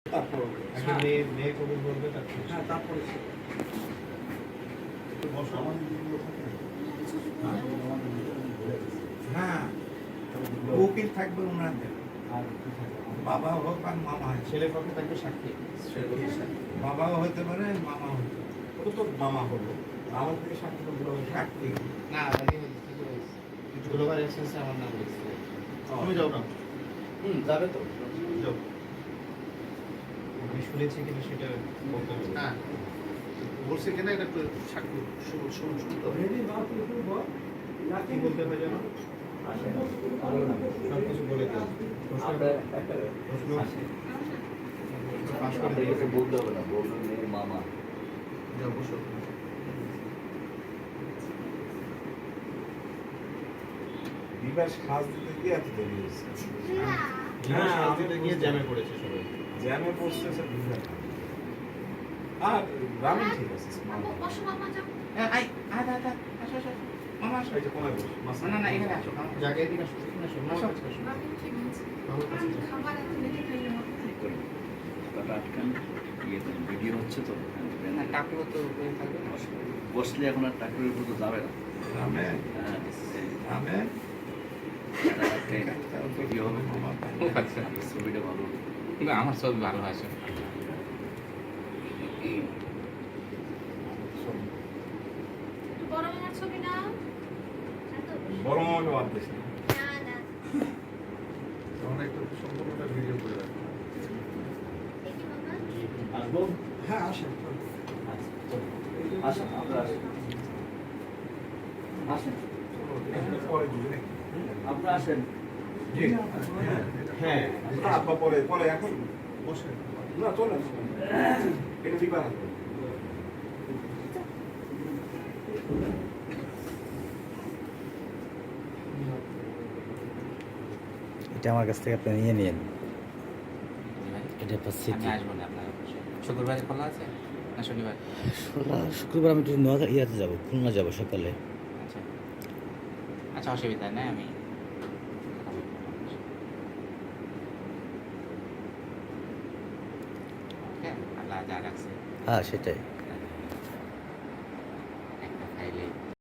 তারপর আগে মেয়ে কবুল বলবে তারপর হ্যাঁ তারপরে বসো আমাদের যেগুলো থাকে হ্যাঁ উকিল থাকবে ওনাদের আর কি থাকে বাবা হোক আর মামা হয় ছেলে পক্ষে থাকবে সাক্ষী বাবাও হতে পারে মামা হতে পারে ওটা তো মামা হলো আমার থেকে সাক্ষী তো বড় সাক্ষী না আগে গ্লোবাল এক্সচেঞ্জে আমার নাম লিখছে তুমি যাও না যাবে তো যাও আমি শুনেছি কিন্তু সেটা বলতে হবে হ্যাঁ বলছে কেন এটা একটু সাক্ষী শুনতে হবে কি বলতে হবে জানো সব কিছু বলে দিও প্রশ্ন পাশ করে দিয়ে বলতে হবে না, বলবে মেয়ের মামা। যাও বসো বিবাস খাস দিতে গিয়ে এত দেরি হয়েছে দিতে গিয়ে জ্যামে পড়েছে সবাই জ্যামে পড়ছে সব বিবাস আর রামিন ঠিক আছে আই আয় আয় আয় আসো আসো মামা আসো এই যে কোনায় বস মাসা না না এখানে আসো জায়গায় দিকে আসো এখানে আসো আসো আসো মামার কাছে যাও। কথাটা আটকান, ইয়েতে ভিডিও হচ্ছে তো। না টাকুও তো ওখানে থাকবে না বসলে এখন আর টাকুরের উপর তো যাবে না। রামে হ্যাঁ, রামে ভিডিও হবে, আচ্ছা ছবিটা ভালো হবে। না আমার ছবি ভালো আসে বড় মামাকে বাদ দিস না তখন একটু সম্পূর্ণটা ভিডিও করে রাখবো আসবো? হ্যাঁ আসেন আসেন, আপনারা আসেন। আসেন, পরে বুঝে আপনারা আসেন। জি হ্যাঁ আব্বা পরে পরে এখন বসে না চলে আসুন এটা দিবা না এটা আমার কাছ থেকে আপনি নিয়ে নিন। এটা একটা আমি স্মৃতি। আসবো না আপনার শুক্রবারে খোলা আছে না শনিবার? শুক্রবার আমি একটু ইয়াতে যাবো, খুলনা যাবো সকালে। আচ্ছা আচ্ছা অসুবিধা নেই, আমি ওকে আল্লাহ যা রাখছে। হ্যাঁ সেটাই।